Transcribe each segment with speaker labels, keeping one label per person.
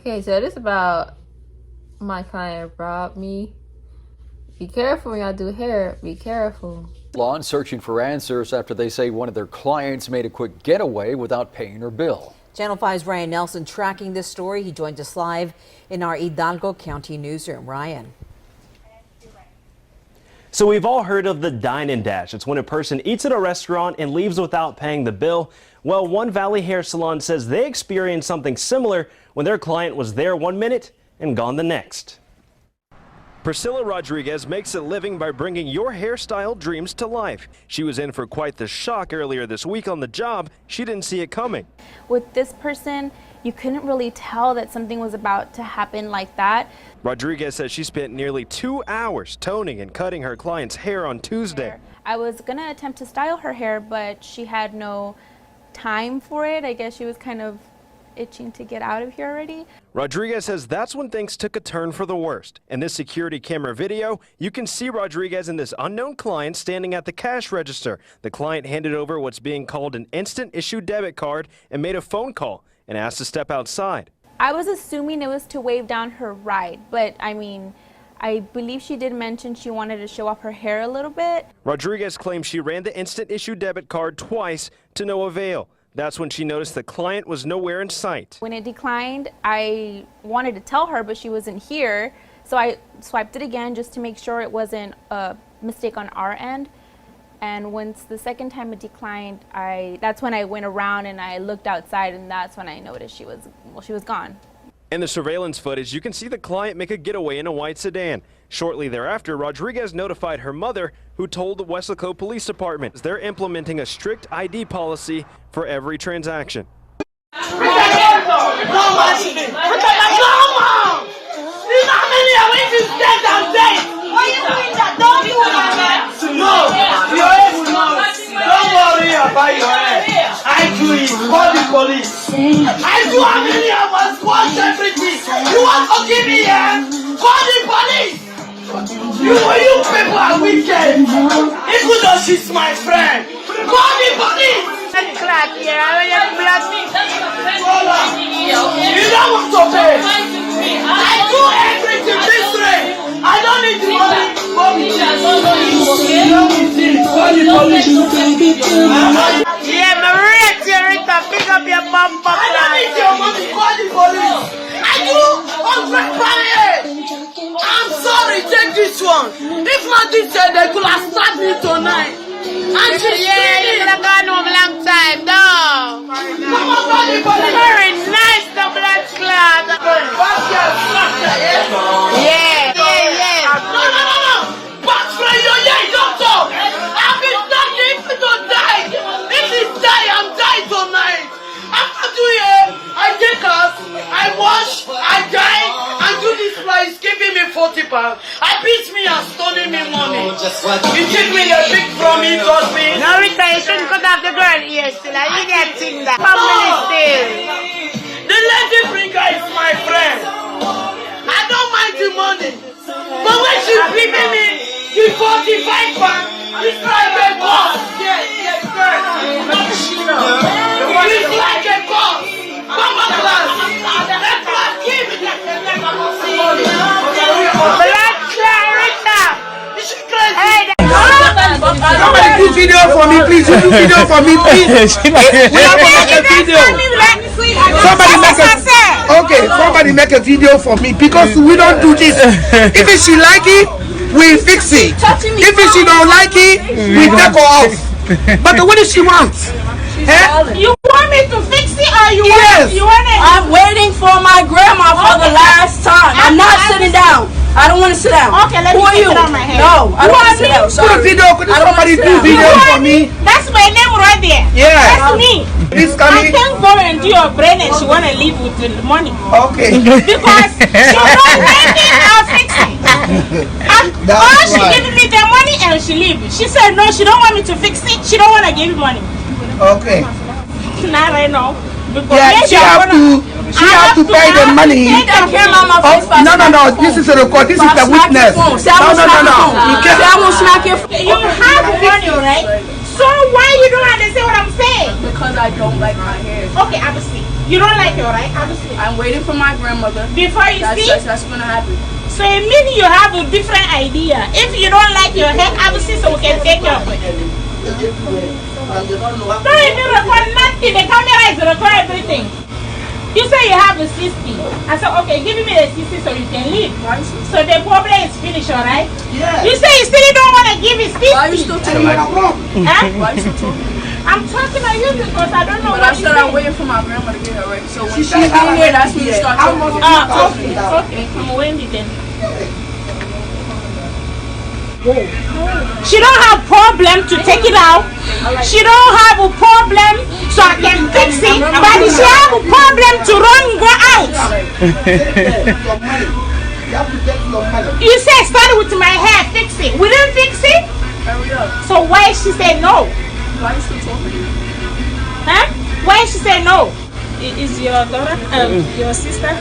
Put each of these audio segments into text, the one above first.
Speaker 1: Okay, so this is about my client robbed me. Be careful when y'all do hair. Be careful.
Speaker 2: Law searching for answers after they say one of their clients made a quick getaway without paying her bill.
Speaker 3: Channel 5's Ryan Nelson tracking this story. He joined us live in our Hidalgo County newsroom. Ryan.
Speaker 4: So we've all heard of the dine and dash. It's when a person eats at a restaurant and leaves without paying the bill. Well, One Valley Hair Salon says they experienced something similar when their client was there 1 minute and gone the next. Priscilla Rodriguez makes a living by bringing your hairstyle dreams to life. She was in for quite the shock earlier this week on the job. She didn't see it coming.
Speaker 5: With this person, you couldn't really tell that something was about to happen like that.
Speaker 4: Rodriguez says she spent nearly 2 hours toning and cutting her client's hair on Tuesday.
Speaker 5: I was gonna attempt to style her hair, but she had no time for it. I guess she was kind of itching to get out of here already.
Speaker 4: Rodriguez says that's when things took a turn for the worst. In this security camera video, you can see Rodriguez and this unknown client standing at the cash register. The client handed over what's being called an instant issue debit card and made a phone call and asked to step outside.
Speaker 5: I was assuming it was to wave down her ride, but I mean, I believe she did mention she wanted to show off her hair a little bit.
Speaker 4: Rodriguez claims she ran the instant issue debit card twice to no avail. That's when she noticed the client was nowhere in sight.
Speaker 5: When it declined, I wanted to tell her, but she wasn't here. So I swiped it again just to make sure it wasn't a mistake on our end. And once the second time it declined, that's when I went around and I looked outside, and that's when I noticed she was gone.
Speaker 4: In the surveillance footage, you can see the client make a getaway in a white sedan. Shortly thereafter, Rodriguez notified her mother, who told the Weslaco Police Department they're implementing a strict ID policy for every transaction.
Speaker 6: I do it. Call the police. I do how many of us watch everything. You want to give me here? Call the police. You people are wicked. Even though she's my friend. Call the police. You don't want to pay. I do everything this way. I don't need the money. Call the police. Yeah, Maria Tierita, pick up your bum. I don't need your money. Call the police. I do 100 I'm sorry, take this one. If not this, they could have stabbed me tonight. And you could have gone home a long time, no. Come on, call the police. Very nice, the blood clot. Yeah. No. Box friend, yeah, doctor. I've been talking if you don't die. If you die, I'm dying tonight. After 2 years, I take us, I wash, I dye, and do this price, giving me 40 pounds. I beat me and stolen me money. You take me a big from me, got me.
Speaker 7: No, Rita, you shouldn't cut off the girl here still. You get things that family still.
Speaker 6: The lady bringer is my friend. I don't mind the money. But when she's giving me the 45 pounds, it's like a boss. Yes, girl. It's like a boss. Mama class. That class give me.
Speaker 7: Black Clarita.
Speaker 6: Hey, somebody do video for me, please. You do video for me, please. We have to make a video. Somebody make a video for me because we don't do this. If she like it, we fix it. If she don't like it, we take her off. But what does she want?
Speaker 7: You want me to fix it or you want it?
Speaker 8: I'm waiting for my grandma for the last time. I'm not sitting down. I don't want to sit down.
Speaker 7: Okay, let me take it on my head.
Speaker 8: No, I don't want to sit down. Sorry.
Speaker 6: Could somebody do video for me?
Speaker 7: That's my name right there.
Speaker 6: Yeah.
Speaker 7: That's me.
Speaker 6: Please
Speaker 7: I can't go and do your brain and she want to leave with the money.
Speaker 6: Okay.
Speaker 7: Because she don't make it, I'll fix it. She gave me the money and she leave. She said no, she don't want me to fix it. She don't want to give me money.
Speaker 6: Okay.
Speaker 7: Not right now.
Speaker 6: Yeah, she have to pay the money. No. This is a record. This is the witness. No.
Speaker 8: You won't smack your.
Speaker 7: You have money, right? So why you don't understand what I'm saying?
Speaker 8: Because I don't like my hair.
Speaker 7: Okay, I will see. You don't like her, right? Have a seat.
Speaker 8: I'm waiting for my grandmother.
Speaker 7: Before you speak?
Speaker 8: That's gonna happen.
Speaker 7: So it means you have a different idea. If you don't like your hair, have a seat so we can take care of it. Don't even record nothing. The camera is recording everything. You say you have a 60. I said, okay, give me the 60 so you can leave. So the problem is finished, alright? Yeah. You say you still don't want to give it 50.
Speaker 8: Why are you still talking about me?
Speaker 7: Huh?
Speaker 8: Why are you still talking?
Speaker 7: I'm talking to you because I don't know
Speaker 8: But
Speaker 7: what
Speaker 8: I said I'm waiting for my grandma to get her ready. So when she's in here, that's when you start talking.
Speaker 7: Okay. I'm waiting then. She don't have problem to take it out. She don't have a problem so I can fix it. But she have a problem to go out. You said start with my hair, fix it. We didn't fix it.
Speaker 8: Hurry up.
Speaker 7: So why she said no?
Speaker 8: Why are you still talking?
Speaker 7: Huh? Why she said no? Is your daughter, your sister?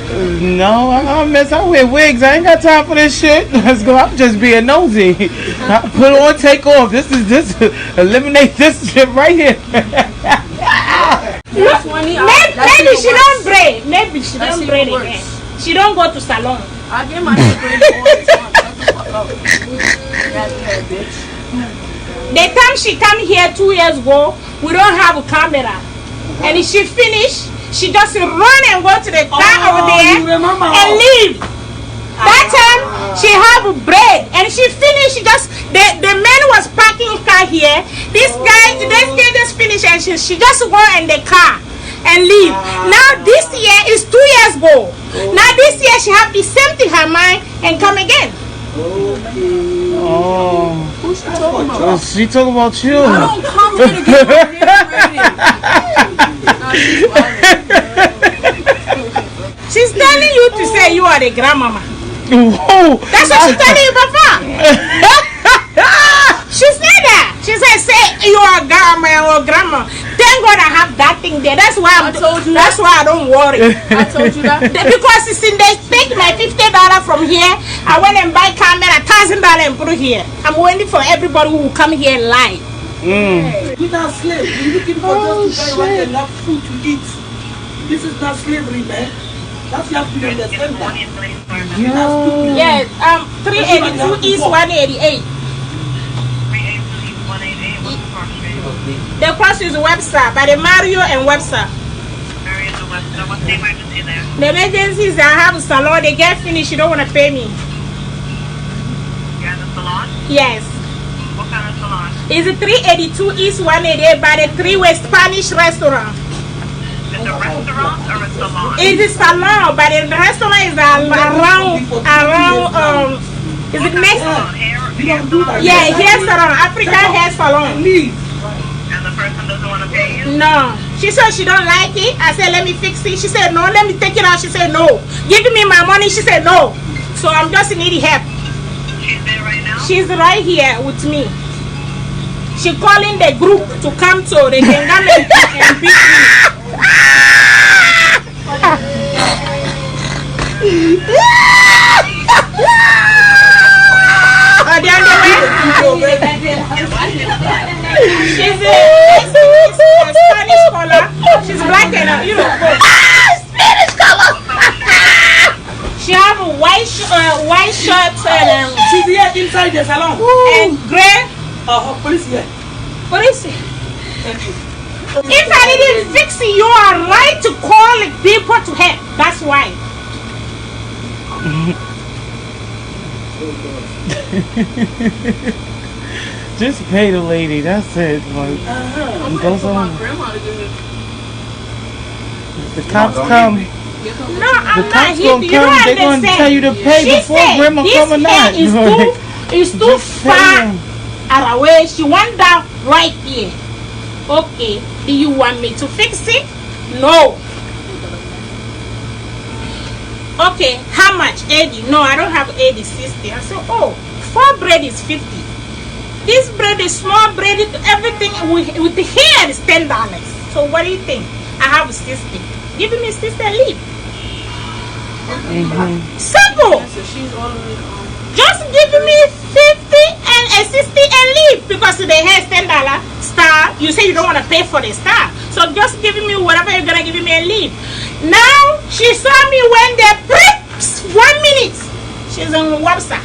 Speaker 9: No, I'm mess. I wear wigs. I ain't got time for this shit. Let's go. I'm just being nosy. Put on, take off. This eliminate this shit right here.
Speaker 7: Maybe she don't braid. Maybe she don't braid again. She don't go to salon.
Speaker 8: I get my hair braided all the time. Shut the fuck up. Rather hair, bitch.
Speaker 7: The time she come here 2 years ago, we don't have a camera. And if she finish, she just run and go to the car over there and leave. That time she have a bread and she finished. She just the man was parking car here. This guy just finished and she just go in the car and leave. Now this year is 2 years ago. Now this year she have the same thing in her mind and come again.
Speaker 9: Oh.
Speaker 8: Who's she talking about?
Speaker 9: She talking about you.
Speaker 8: I don't come here to get my hair braided.
Speaker 7: She's telling you to say you are the grandmama.
Speaker 9: Whoa.
Speaker 7: That's what she's telling you, Papa. She said that. She said, say you are grandma or grandma. Thank God I have that thing there. That's why I don't worry.
Speaker 8: I told you that.
Speaker 7: Because since they take my $50 from here, I went and buy camera $1,000 and put it here. I'm waiting for everybody who will come here and lie.
Speaker 6: We're not slaves. We're looking for just to buy enough food to eat. This is not slavery, man. That's you have to understand that.
Speaker 7: Yeah, 382 East 188. The cross is Webster, by the Mario and Webster.
Speaker 10: What's the emergency there?
Speaker 7: The emergency is I have a salon. They get finished. You don't want to pay me.
Speaker 10: You're in the salon?
Speaker 7: Yes.
Speaker 10: What kind of salon?
Speaker 7: It's 382 East 188 by the Three-Way Spanish restaurant.
Speaker 10: Is it a restaurant or a salon?
Speaker 7: It's a salon, but the restaurant is around. Is it next?
Speaker 10: Hair salon?
Speaker 7: Yeah, hair salon, African hair salon.
Speaker 10: And the person doesn't want to pay you?
Speaker 7: No. She said she don't like it. I said, let me fix it. She said, no, let me take it out. She said, no. Give me my money. She said, no. So I'm just needing help.
Speaker 10: She's there right now?
Speaker 7: She's right here with me. She calling the group to come so they can come and beat me. They're on their way. She's a Spanish color. She's black and you know. Spanish color. She have a white shirt and
Speaker 6: She's here inside the salon.
Speaker 7: and gray.
Speaker 6: Police here.
Speaker 7: Police. Thank you. If I didn't fix it, you are right to call people to help. That's why.
Speaker 9: Just pay the lady. That's it. Like,
Speaker 8: I'm
Speaker 9: goes
Speaker 8: waiting for
Speaker 9: on.
Speaker 8: my grandma to do it.
Speaker 9: The cops come.
Speaker 7: No, I'm
Speaker 9: The
Speaker 7: not
Speaker 9: cops
Speaker 7: here.
Speaker 9: gonna
Speaker 7: You
Speaker 9: come.
Speaker 7: don't
Speaker 9: They're gonna
Speaker 7: understand.
Speaker 9: tell you to pay
Speaker 7: She
Speaker 9: before
Speaker 7: said
Speaker 9: grandma
Speaker 7: this
Speaker 9: come or not.
Speaker 7: hair is too
Speaker 9: Just pay
Speaker 7: far
Speaker 9: them.
Speaker 7: away. She want that right here. Okay. Do you want me to fix it? No. Okay. How much? 80. No, I don't have 80, 60. I said, oh, 4 bread is 50. This bread is small bread. Everything with the hair is $10. So what do you think? I have 60. Give me 60 and leave. Simple.
Speaker 8: So she's all the way
Speaker 7: Just give me 50 and a 60 and leave because the hair is $10 star. You say you don't want to pay for the star. So just giving me whatever you're gonna give me and leave. Now she saw me when they pricks 1 minute. She's on WhatsApp.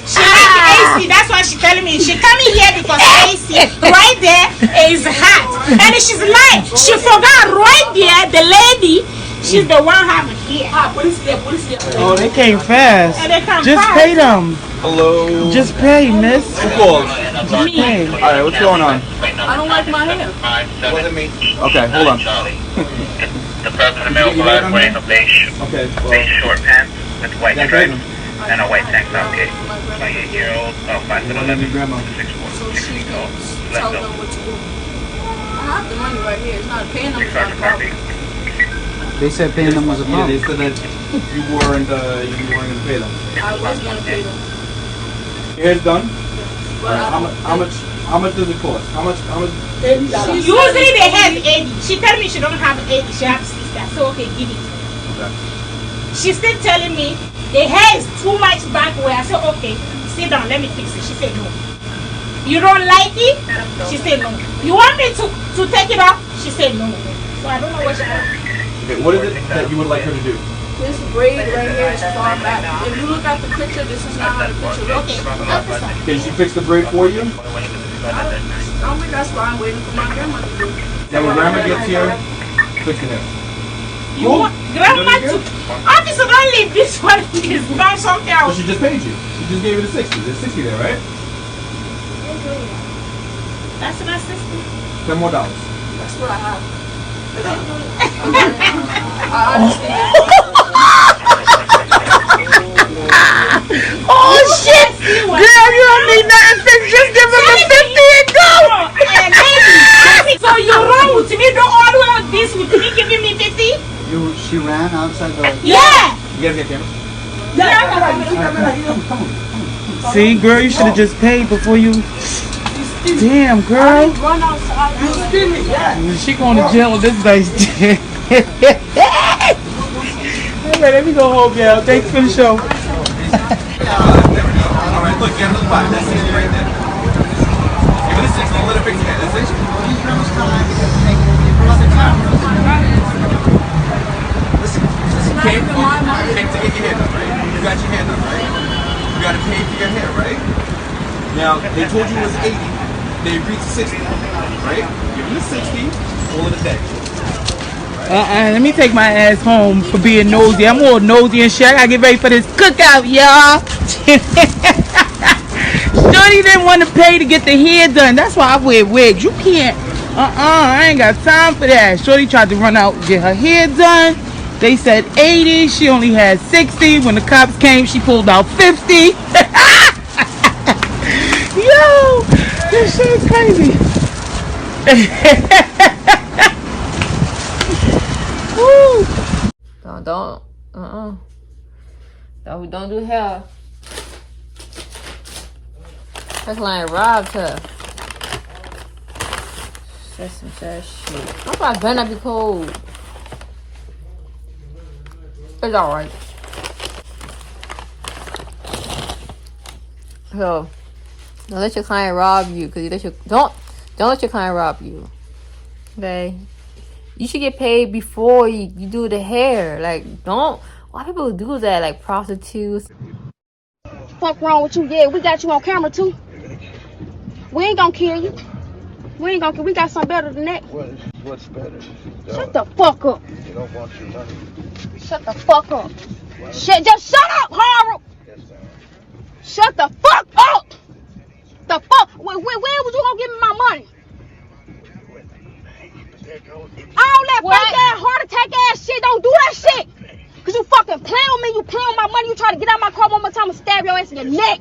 Speaker 7: She like AC. That's why she telling me she coming here because AC right there is hot. And she's like, she forgot right there the lady. She's the one having here.
Speaker 9: Oh, they came fast.
Speaker 7: And they come
Speaker 9: Just
Speaker 7: fast.
Speaker 9: pay them.
Speaker 11: Hello.
Speaker 9: Just pay, miss.
Speaker 11: Who called?
Speaker 9: Hey.
Speaker 11: All right, what's going on?
Speaker 8: I don't like my hair.
Speaker 11: Wasn't me. Okay, hold on.
Speaker 10: The purpose of the male blood wearing a beige short pants with white stripes and a white tank top. Okay. 28-year-old, 5'11", 6'4", 6 feet tall.
Speaker 8: Tell them what to do. I have the money right here. It's not paying them.
Speaker 10: Sergeant Murphy.
Speaker 12: They said paying them was a
Speaker 11: Yeah, they
Speaker 12: problem.
Speaker 11: said that you weren't gonna pay them.
Speaker 8: I was gonna pay them.
Speaker 11: Your hair's done.
Speaker 8: But
Speaker 11: How much does it cost? How much?
Speaker 7: Usually they have 80. She tell me she don't have 80. She has 60. So okay, give it.
Speaker 11: Okay.
Speaker 7: She's still telling me the hair is too much back where I said, okay, sit down, let me fix it. She said no. You don't like it? She said no. You want me to take it off? She said no. So I don't know what she wants.
Speaker 11: Okay, what is it that you would like her to do?
Speaker 8: this braid right here is far back. If you look at the picture, this is not how the picture looks.
Speaker 11: Can she fix the braid for you?
Speaker 8: I don't think that's why I'm waiting for my grandma to do.
Speaker 11: Then when grandma gets here, fix it in.
Speaker 7: You want grandma to? Officer, don't leave this one. It's not something
Speaker 11: So
Speaker 7: else.
Speaker 11: she just paid you. She just gave you the 60. There's 60 there, right?
Speaker 7: That's my sister.
Speaker 11: $10 more.
Speaker 8: That's what I have.
Speaker 9: Oh shit! Girl, you don't need nothing fixed. Just give him the 50 and go!
Speaker 7: And maybe, so you're wrong with me. Don't order like this with me giving me 50?
Speaker 12: She ran outside the...
Speaker 7: Yeah!
Speaker 11: You guys get camera?
Speaker 9: See, girl, you should have just paid before you... Damn, girl.
Speaker 8: Run outside.
Speaker 9: She going to jail with this nice dick. Alright, let me go home, y'all. Thanks for the show.
Speaker 11: Alright, look, get the spot. That's 60 right there. Give it a 60, let it fix it. That's it. Listen, you came to get your hair done, right? You got your hair done, right? You got to pay for your hair, right? Now, they told you it was 80. They agreed to 60, right? Give them the 60, call it a day.
Speaker 9: Let me take my ass home for being nosy. I'm all nosy and shit. I gotta get ready for this cookout, y'all. Shorty didn't want to pay to get the hair done. That's why I wear wigs. You can't. I ain't got time for that. Shorty tried to run out and get her hair done. They said 80. She only had 60. When the cops came, she pulled out 50. Yo, this shit's crazy. Woo.
Speaker 1: Don't do hair. Her client robbed her. That's some sad shit. I'm about to burn up your cold. It's alright. So, don't let your client rob you, cause don't let your client rob you. Okay, you should get paid before you do the hair. Like, don't. Why people do that? Like prostitutes.
Speaker 13: Fuck wrong with you? Yeah, we got you on camera too. We ain't gonna kill you. We got something better than that.
Speaker 14: What's better?
Speaker 13: Shut the fuck up.
Speaker 14: You don't want your money.
Speaker 13: Shut the fuck up. Just shut up, Harold. Shut the fuck up. The fuck? When was you gonna give me my money? All that fake ass heart attack ass shit. Don't do that shit. Cause you fucking play with me. You play with my money. You try to get out my car one more time and stab your ass in your neck.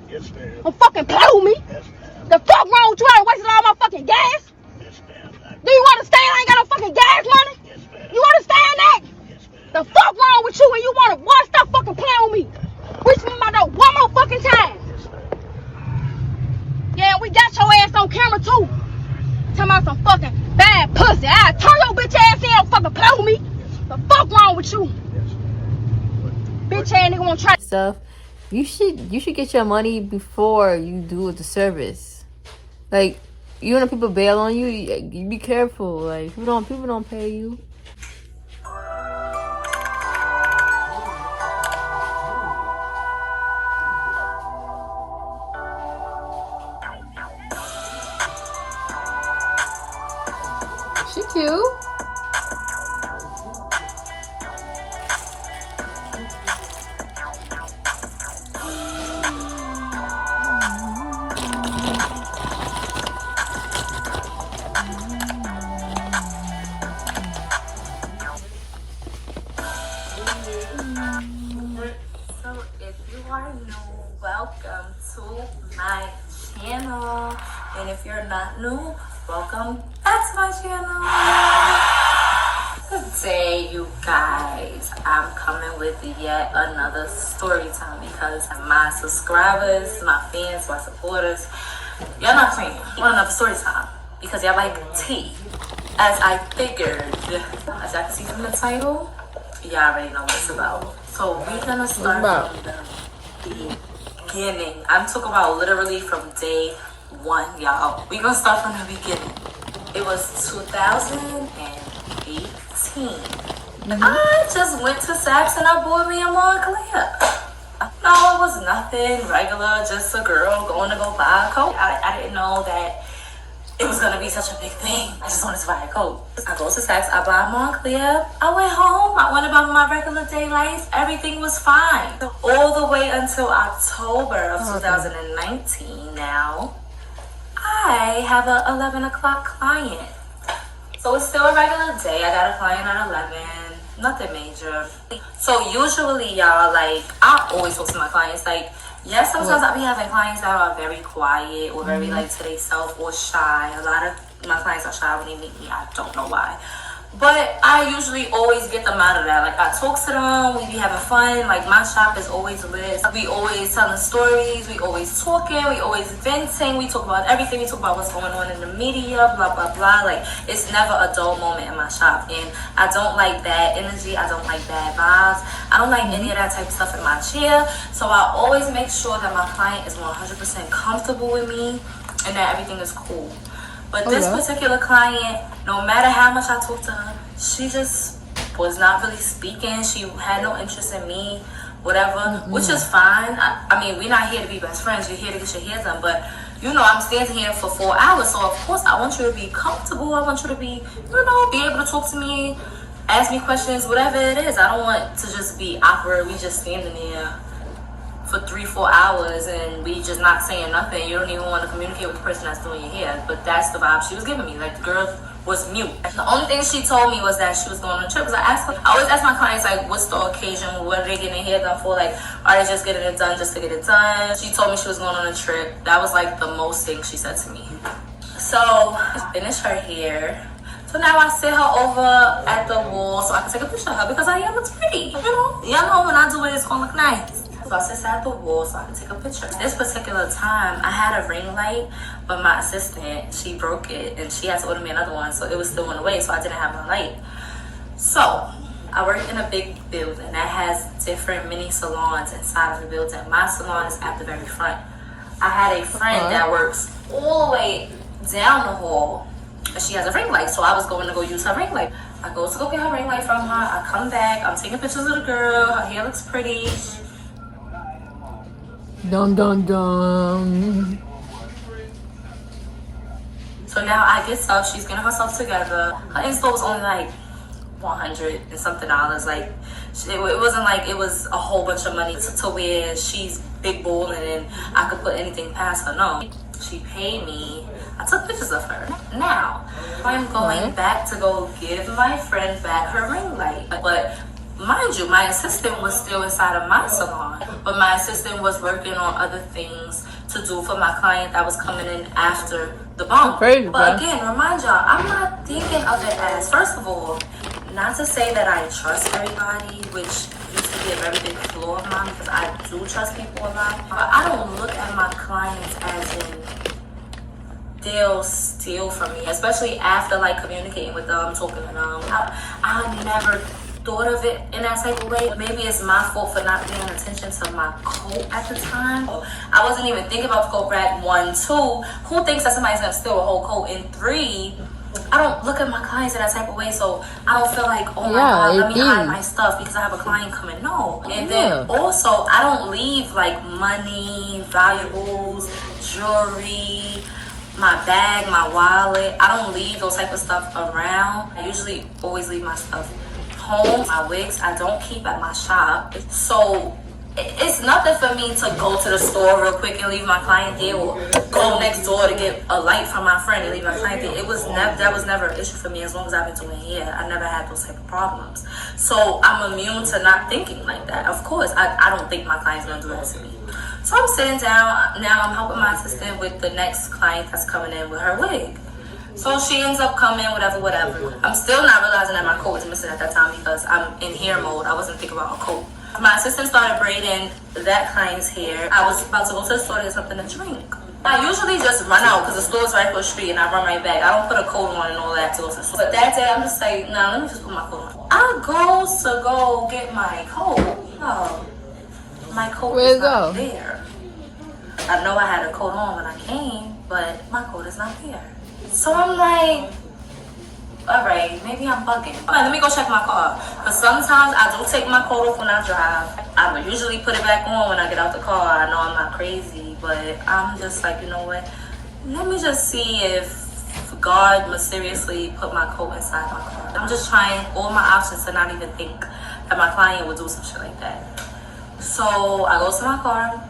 Speaker 13: Don't fucking play with me. The fuck wrong with you? I wasted all my fucking gas. Do you understand? I ain't got no fucking gas money. You understand that? The fuck wrong with you when you wanna stop fucking playing with me? Reach me my door one more fucking time. Yeah, we got your ass on camera too. Talking about some fucking bad pussy. I turn your bitch ass in. Don't fucking play with me. The fuck wrong with you? Bitch ass nigga wanna try
Speaker 1: Stuff. You should get your money before you do the service. Like, even if people bail on you, you be careful. Like people don't pay you. She cute.
Speaker 15: So if you are new, welcome to my channel. And if you're not new, welcome back to my channel. Today, you guys, I'm coming with yet another story time because my subscribers, my fans, my supporters, y'all not playing. You want another story time because y'all like tea. As I figured, as y'all can see from the title, y'all already know what it's about. So we're gonna start from the beginning. I'm talking about literally from day one, y'all. We're gonna start from the beginning. It was 2018. I just went to Saks and I bought me a Moncler. No, it was nothing regular, just a girl going to go buy a coat. I didn't know that it was gonna be such a big thing. I just wanted to buy a coat. I go to Saks, I buy a Moncler. I went home, I went about my regular day life. Everything was fine. All the way until October of 2019 now. I have a 11 o'clock client. So it's still a regular day. I got a client at 11, nothing major. So usually y'all, like, I always talk to my clients, like, yes, sometimes I be having clients that are very quiet or very like to themselves or shy. A lot of my clients are shy when they meet me. I don't know why. But I usually always get them out of that. Like I talk to them, we be having fun. Like my shop is always lit. We always telling stories, we always talking, we always venting, we talk about everything, we talk about what's going on in the media, blah blah blah. Like it's never a dull moment in my shop. And I don't like bad energy, I don't like bad vibes. I don't like any of that type of stuff in my chair. So I always make sure that my client is 100% comfortable with me and that everything is cool. But this particular client, no matter how much I talked to her, she just was not really speaking. She had no interest in me, whatever, which is fine. I mean, we're not here to be best friends. You're here to get your hair done. But, you know, I'm standing here for 4 hours. So, of course, I want you to be comfortable. I want you to be, you know, be able to talk to me, ask me questions, whatever it is. I don't want to just be awkward. We just standing there for 3-4 hours and we just not saying nothing. You don't even want to communicate with the person that's doing your hair. But that's the vibe she was giving me. Like the girl was mute. The only thing she told me was that she was going on a trip. Because I always ask my clients, like, what's the occasion? What are they getting their hair done for? Like, are they just getting it done just to get it done? She told me she was going on a trip. That was like the most thing she said to me. So I finished her hair. So now I sit her over at the wall so I can take a picture of her because her hair looks pretty. You know, y'all know when I do it, it's gonna look nice. So I sit at the wall so I can take a picture. This particular time, I had a ring light, but my assistant, she broke it and she had to order me another one, so it was still on the way, so I didn't have my light. So I work in a big building that has different mini salons inside of the building. My salon is at the very front. I had a friend that works all the way down the hall, and she has a ring light, so I was going to go use her ring light. I go to go get her ring light from her. I come back. I'm taking pictures of the girl. Her hair looks pretty.
Speaker 1: Dun dun dun.
Speaker 15: So now I get up. She's getting herself together. Her install was only like $100 and something. Like it wasn't like it was a whole bunch of money to where she's big balling and I could put anything past her. No, she paid me. I took pictures of her. Now I'm going back to go give my friend back her ring light. But mind you, my assistant was still inside of my salon. But my assistant was working on other things to do for my client that was coming in after the bump. But again, remind y'all, I'm not thinking of it as, first of all, not to say that I trust everybody, which used to be a very big flaw of mine because I do trust people a lot. But I don't look at my clients as in they'll steal from me, especially after like communicating with them, talking to them. I never thought of it in that type of way. Maybe it's my fault for not paying attention to my coat at the time. I wasn't even thinking about the coat rack. 1, 2, who thinks that somebody's gonna steal a whole coat? And 3, I don't look at my clients in that type of way, so I don't feel like, oh my God, let me hide my stuff because I have a client coming. No. And then also, I don't leave like money, valuables, jewelry, my bag, my wallet. I don't leave those type of stuff around. I usually always leave my stuff home. My wigs I don't keep at my shop. So it's nothing for me to go to the store real quick and leave my client there, or go next door to get a light from my friend and leave my client there. That was never an issue for me as long as I've been doing hair. I never had those type of problems. So I'm immune to not thinking like that. Of course, I don't think my client's gonna do that to me. So I'm sitting down, now I'm helping my assistant with the next client that's coming in with her wig. So she ends up coming, whatever. I'm still not realizing that my coat was missing at that time because I'm in hair mode. I wasn't thinking about a coat. My assistant started braiding that client's hair. I was about to go to the store to get something to drink. I usually just run out because the store's right across the street and I run right back. I don't put a coat on and all that to go to the store. But that day I'm just like, nah, let me just put my coat on. I goes to go get my coat. Oh, my coat is not there. I know I had a coat on when I came, but my coat is not there. So I'm like, all right, maybe I'm bugging. All right, let me go check my car. Because sometimes I do take my coat off when I drive. I would usually put it back on when I get out the car. I know I'm not crazy, but I'm just like, you know what? Let me just see if God mysteriously put my coat inside my car. I'm just trying all my options to not even think that my client would do some shit like that. So I go to my car.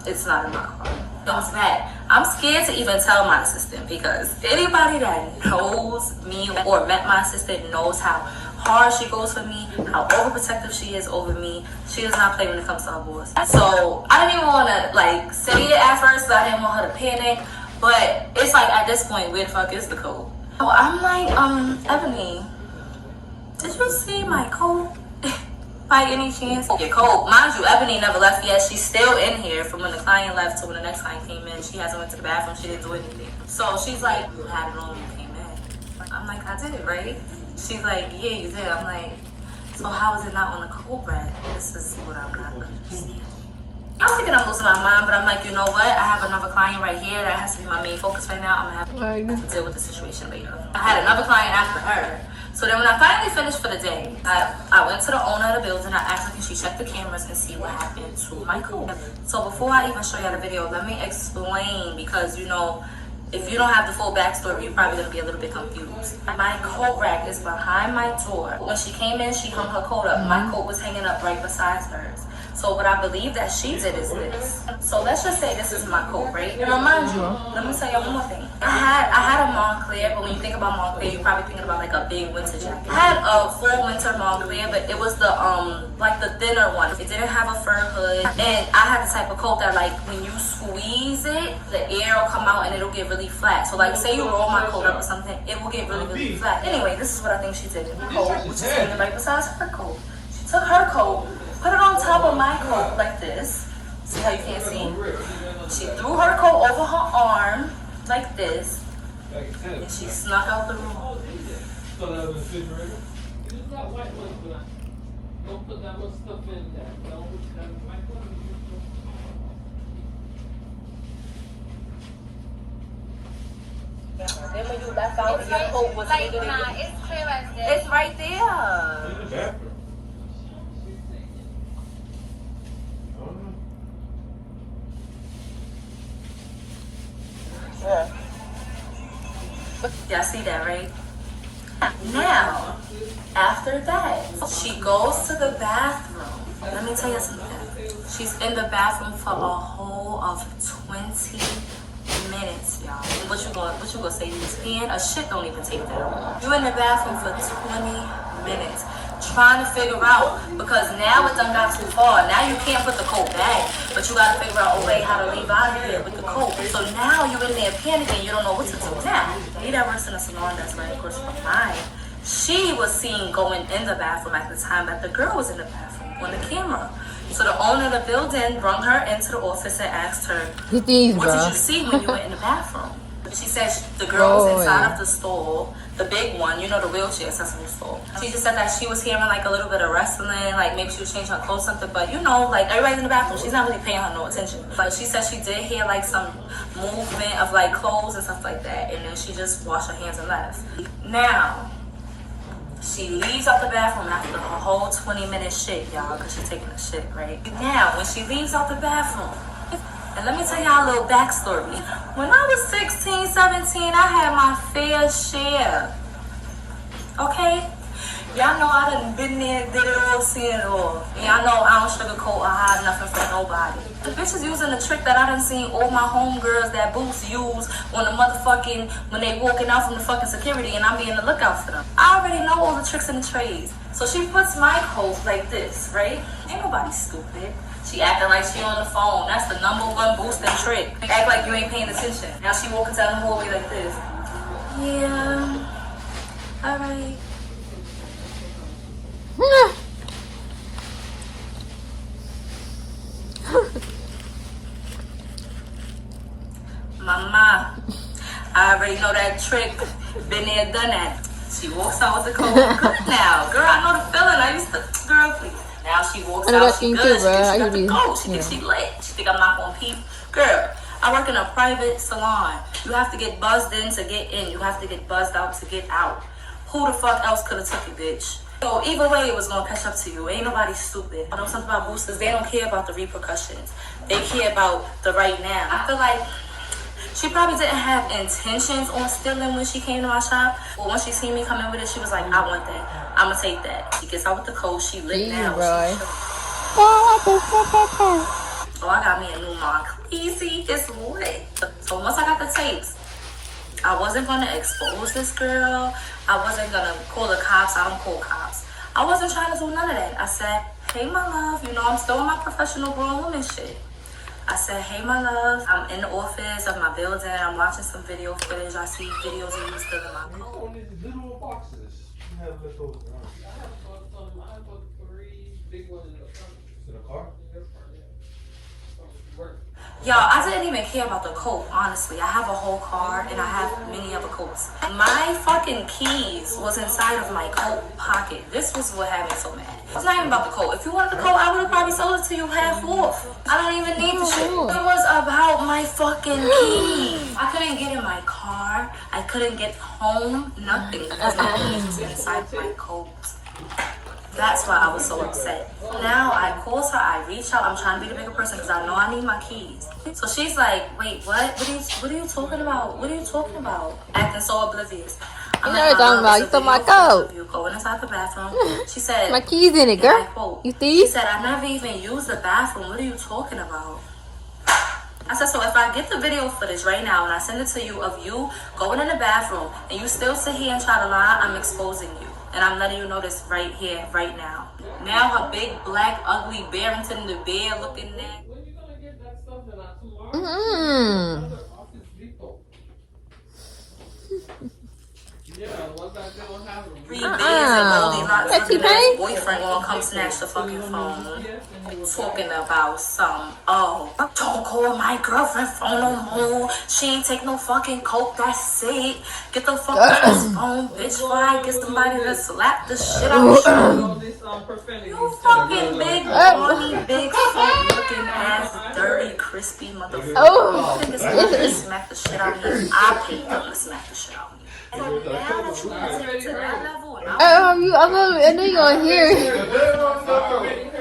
Speaker 15: It's not in my car. Comes back. I'm scared to even tell my assistant because anybody that knows me or met my assistant knows how hard she goes for me, how overprotective she is over me. She does not play when it comes to her boss. So I didn't even want to like say it at first because I didn't want her to panic. But it's like at this point, where the fuck is the coat? So I'm like, Ebony, did you see my coat? By any chance? Your coat. Mind you, Ebony never left yet. She's still in here from when the client left to when the next client came in. She hasn't went to the bathroom. She didn't do anything. So she's like, you had it on when you came in. I'm like, I did, right? She's like, yeah, you did. I'm like, so how is it not on the coat rack? This is what I'm not understanding. I'm thinking I'm losing my mind, but I'm like, you know what? I have another client right here. That has to be my main focus right now. I'm going to have to deal with the situation later. I had another client after her. So then when I finally finished for the day, I went to the owner of the building. I asked her, can she check the cameras and see what happened to my coat? So before I even show you the video, let me explain because, you know, if you don't have the full backstory, you're probably going to be a little bit confused. My coat rack is behind my door. When she came in, she hung her coat up. My coat was hanging up right beside hers. So what I believe that she did is this. So let's just say this is my coat, right? Now mind you, let me tell you one more thing. I had a Moncler, but when you think about Moncler, you're probably thinking about like a big winter jacket. I had a full winter Moncler, but it was the like the thinner one. It didn't have a fur hood, and I had the type of coat that like when you squeeze it, the air will come out and it'll get really flat. So like say you roll my coat up or something, it will get really flat. Anyway, this is what I think she did. Her coat, which is hanging right beside her coat. She took her coat, put it on top of my coat like this. See how you can't see? She threw her coat over her arm like this, and she snuck out the room. Then when you left out, your coat was like, nah, it's clear as day. It's right there. Yeah. Y'all see that, right? Now, after that, she goes to the bathroom. Let me tell you something. She's in the bathroom for a whole of 20 minutes, y'all. What you gonna say? This pen? A shit don't even take that long. You're in the bathroom for 20 minutes. Trying to figure out, because now it done got too far. Now you can't put the coat back, but you gotta figure out a way how to leave out of here with the coat. So now you're in there panicking, you don't know what to do. Now, me that works in a salon that's right across from mine, she was seen going in the bathroom at the time that the girl was in the bathroom on the camera. So the owner of the building brought her into the office and asked her, what did you see when you were in the bathroom? She said the girl was inside of the store, the big one, you know, the wheelchair accessible store. She just said that she was hearing like a little bit of wrestling, like maybe she was changing her clothes or something, but you know, like everybody's in the bathroom, she's not really paying her no attention. But she said she did hear like some movement of like clothes and stuff like that, and then she just washed her hands and left. Now, she leaves out the bathroom after her whole 20-minute shit, y'all, because she's taking a shit, right? Now, when she leaves out the bathroom, and let me tell y'all a little backstory. When I was 16, 17, I had my fair share. Okay? Y'all know I done been there, did it all, seen it all. And y'all know I don't sugarcoat or hide nothing from nobody. The bitch is using the trick that I done seen all my homegirls that Boots use when when they walking out from the fucking security and I'm being the lookout for them. I already know all the tricks and the trades. So she puts my coat like this, right? Ain't nobody stupid. She acting like she on the phone. That's the #1 boosting trick. Act like you ain't paying attention. Now she walking down the hallway like this. Yeah. All right. Mama, I already know that trick. Been there, done that. She walks out with the coat. Good now. Girl, I know the feeling. I used to, girl, please. Now she walks out, she good, she got the coat, she thinks she lit. She think I'm not gonna peep. Girl, I work in a private salon. You have to get buzzed in to get in. You have to get buzzed out to get out. Who the fuck else could have took you, bitch? So either way, it was gonna catch up to you. Ain't nobody stupid. I know something about boosters. They don't care about the repercussions. They care about the right now. I feel like she probably didn't have intentions on stealing when she came to my shop. But when she seen me come in with it, she was like, I want that. I'ma take that. She gets out with the coat. She lit now. Oh, I got me a new Moncler. It's lit. So once I got the tapes, I wasn't gonna expose this girl. I wasn't gonna call the cops. I don't call cops. I wasn't trying to do none of that. I said, hey, my love, you know, I'm still in my professional grown woman shit. I said, hey, my love, I'm in the office of my building. I'm watching some video footage. I see videos of you still in my car.
Speaker 11: Little boxes. You have leftovers.
Speaker 6: I have about 3 big ones in the front.
Speaker 11: In the car?
Speaker 15: Y'all, I didn't even care about the coat, honestly. I have a whole car and I have many other coats. My fucking keys was inside of my coat pocket. This was what had me so mad. It's not even about the coat. If you wanted the coat, I would have probably sold it to you half off. I don't even need the shit. It was about my fucking keys. I couldn't get in my car. I couldn't get home. Nothing. Because my keys was inside my coat. That's why I was so upset. Now I call her, I reach out, I'm trying to be the bigger person because I know I need my keys. So she's like, wait, what? What are you talking about? What are you talking about? Acting so oblivious.
Speaker 1: You know what I'm talking about. You took my coat.
Speaker 15: You going inside the bathroom. She said,
Speaker 1: my keys in it, girl. You thief?
Speaker 15: She said, I never even used the bathroom. What are you talking about? I said, so if I get the video footage right now and I send it to you of you going in the bathroom and you still sit here and try to lie, I'm exposing you. And I'm letting you know this right here, right now. Now her big, black, ugly Barrington the Bear looking neck.
Speaker 6: When you gonna get that stuff in tomorrow? Yeah, once I don't have them.
Speaker 15: 3 bears and Goldilocks' boyfriend gonna come snatch the fucking phone. Talking about some, oh, don't call my girlfriend phone no more. She ain't take no fucking coke, that's it. Get the fuck off this phone, bitch. Why get somebody to slap the shit out of you? You fucking big, horny, big, fat looking ass, dirty, crispy motherfucker.
Speaker 1: Oh,
Speaker 15: You think it's gonna to smack the shit out of me? I paid them to smack the shit out of me. And now that you get to that level,
Speaker 1: I know you gonna hear it.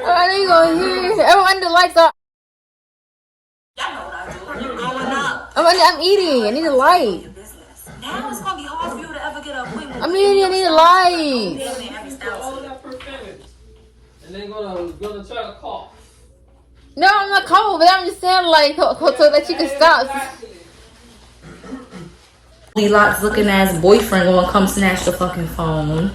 Speaker 1: I know you gonna hear it. Everyone the lights are.
Speaker 15: y'all know what I do. You're growing up.
Speaker 1: I'm eating. I need a light.
Speaker 15: Now it's gonna be hard for you to ever get a appointment.
Speaker 1: I'm eating. I need a light.
Speaker 6: All that percentage. And then gonna try to cough.
Speaker 1: No, I'm not cold, but I'm just saying like so that you can stop.
Speaker 15: Goldilocks looking ass boyfriend gonna come snatch the fucking phone.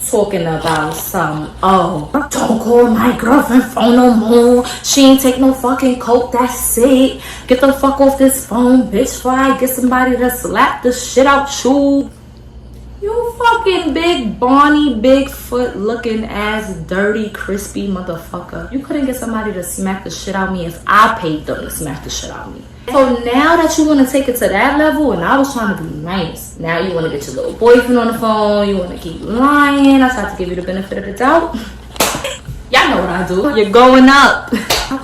Speaker 15: Talking about some, oh, don't call my girlfriend phone no more. She ain't take no fucking coke, that's it. Get the fuck off this phone, bitch. Why get somebody to slap the shit out you? You fucking big Barney Bigfoot looking ass dirty crispy motherfucker. You couldn't get somebody to smack the shit out of me if I paid them to smack the shit out of me. So now that you want to take it to that level, and I was trying to be nice, now you want to get your little boyfriend on the phone, you want to keep lying. I tried to give you the benefit of the doubt. Y'all know what I do. You're going up.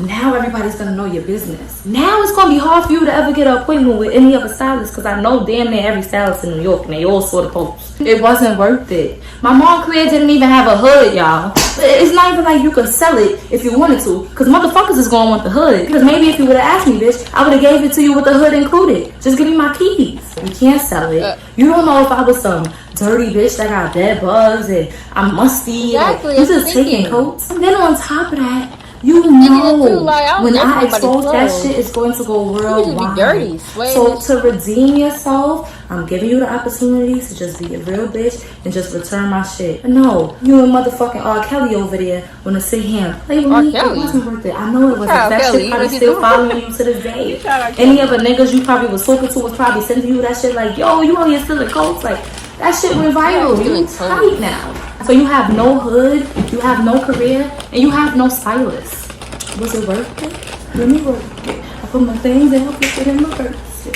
Speaker 15: Now everybody's gonna know your business. Now it's gonna be hard for you to ever get an appointment with any other stylist, because I know damn near every stylist in New York and they all saw the post. It wasn't worth it. My Moncler didn't even have a hood, y'all. It's not even like you could sell it if you wanted to, because motherfuckers is gonna want the hood. Because maybe if you would have asked me, bitch, I would have gave it to you with the hood included. Just give me my keys. You can't sell it. You don't know if I was some dirty bitch that got bed bugs and I'm musty.
Speaker 1: Exactly.
Speaker 15: You just taking coats. And then on top of that, you know, when I expose that shit, it's going to go worldwide.
Speaker 1: Dirty,
Speaker 15: so to redeem yourself, I'm giving you the opportunity to just be a real bitch and just return my shit. No, you and motherfucking R. Kelly over there wanna sit here and play with me. It wasn't worth it. I know it wasn't. That shit probably still following you to this day. Any other niggas you probably was talking to was probably sending you that shit like, yo, you only still in coats. Like, that shit went viral. You tight now. So you have no hood, you have no career, and you have no stylist. Was it worth it? Let me work it. I put my things in, put it in my purse.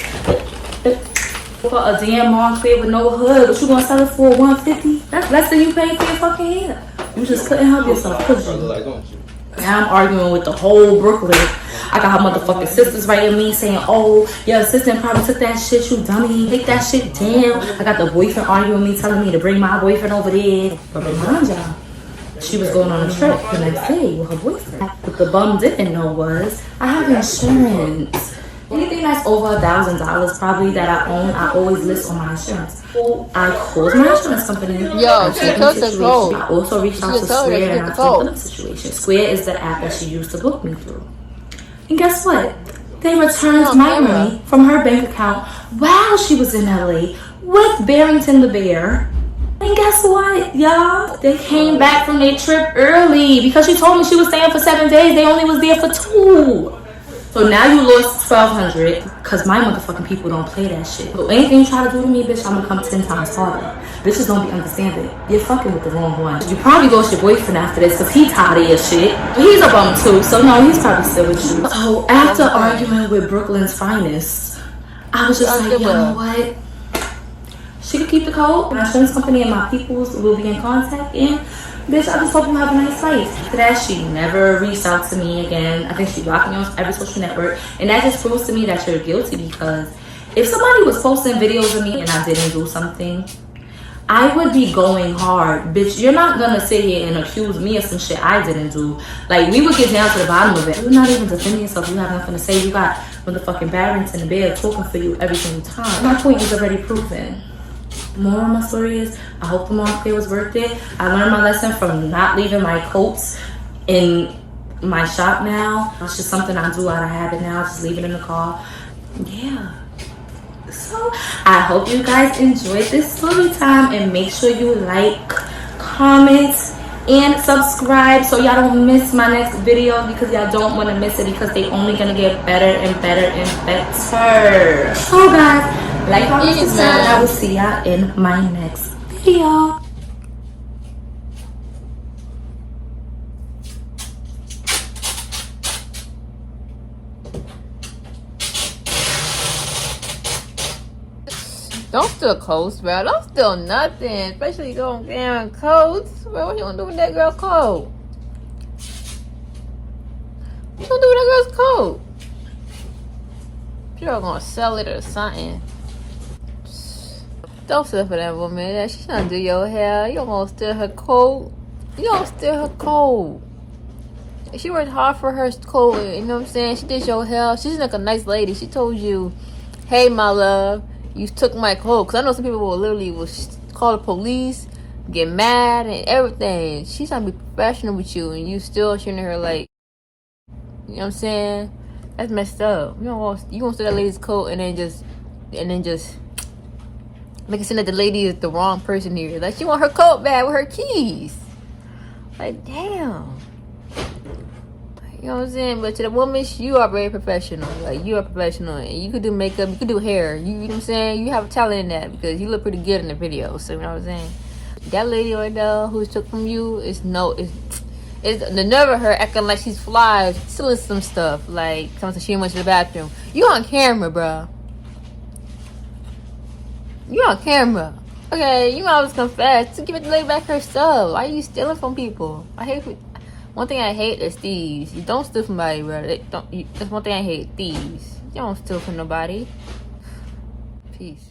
Speaker 15: For a damn Moncler with no hood, what you gonna sell it for? $150? That's less than you paid for your fucking hair. You just couldn't help yourself, could you? Now I'm arguing with the whole Brooklyn. I got her motherfucking sisters writing me saying, oh, your assistant probably took that shit, you dummy. Take that shit down. I got the boyfriend arguing with me, telling me to bring my boyfriend over there. But remind y'all, she was going on a trip the next day with her boyfriend. What the bum didn't know was, I have insurance. Anything that's over $1,000 probably that I own, I always list on my insurance. I called my insurance company.
Speaker 1: Yo, she took the code.
Speaker 15: I also reached out to Square and I told them the situation. Square is the app that she used to book me through. And guess what? They returned my money from her bank account while she was in LA with Barrington the Bear. And guess what, y'all? They came back from their trip early because she told me she was staying for 7 days. They only was there for 2. So now you lost $1,200 because my motherfucking people don't play that shit. So anything you try to do to me, bitch, I'm gonna come 10 times harder. Bitches don't be understanding. You're fucking with the wrong one. You probably lost your boyfriend after this because he tired of your shit. He's a bum too, so no, he's probably still with you. So after arguing with Brooklyn's finest, I was just like, you know what? She could keep the code. My insurance company and my peoples will be in contact. And bitch, I just hope you have a nice life. After that, she never reached out to me again. I think she blocked me on every social network. And that just proves to me that you're guilty, because if somebody was posting videos of me and I didn't do something, I would be going hard. Bitch, you're not gonna sit here and accuse me of some shit I didn't do. Like, we would get down to the bottom of it. You're not even defending yourself. You have nothing to say. You got motherfucking Barrington and the Bear talking for you every single time. My point is already proven. More of my story is, I hope the Moncler was worth it. I learned my lesson from not leaving my coats in my shop now. It's just something I do out of habit now. Just leave it in the car. Yeah. So I hope you guys enjoyed this story time, and make sure you like, comment, and subscribe so y'all don't miss my next video, because y'all don't want to miss it, because they only gonna get better and better and better. So guys, like, comment, subscribe, and I will see y'all in my next video.
Speaker 1: Don't steal coats, bro. Don't steal nothing. Especially going damn coats. Bro, what you gonna do with that girl's coat? What you gonna do with that girl's coat? You're gonna sell it or something. Don't steal for that woman. She's trying to do your hair. You don't want to steal her coat. You don't steal her coat. She worked hard for her coat. You know what I'm saying? She did your hair. She's like a nice lady. She told you, hey, my love, you took my coat. Because I know some people will literally call the police, get mad and everything. She's trying to be professional with you, and you still treating her like, you know what I'm saying? That's messed up. You gonna steal that lady's coat and then just make it seem that the lady is the wrong person here. Like, she want her coat back with her keys. Like, damn. You know what I'm saying? But to the woman, you are very professional. Like, you are professional, and you could do makeup, you could do hair. You know what I'm saying? You have a talent in that, because you look pretty good in the video. So you know what I'm saying? That lady right there who took from you is It's the nerve of her acting like she's fly, stealing some stuff. Like, something she went to the bathroom. You on camera, bro. You on camera. Okay, you always confess. To give it the lady back her stuff. Why are you stealing from people? I hate. One thing I hate is thieves. You don't steal from somebody, bro. That's one thing I hate. Thieves. You don't steal from nobody. Peace.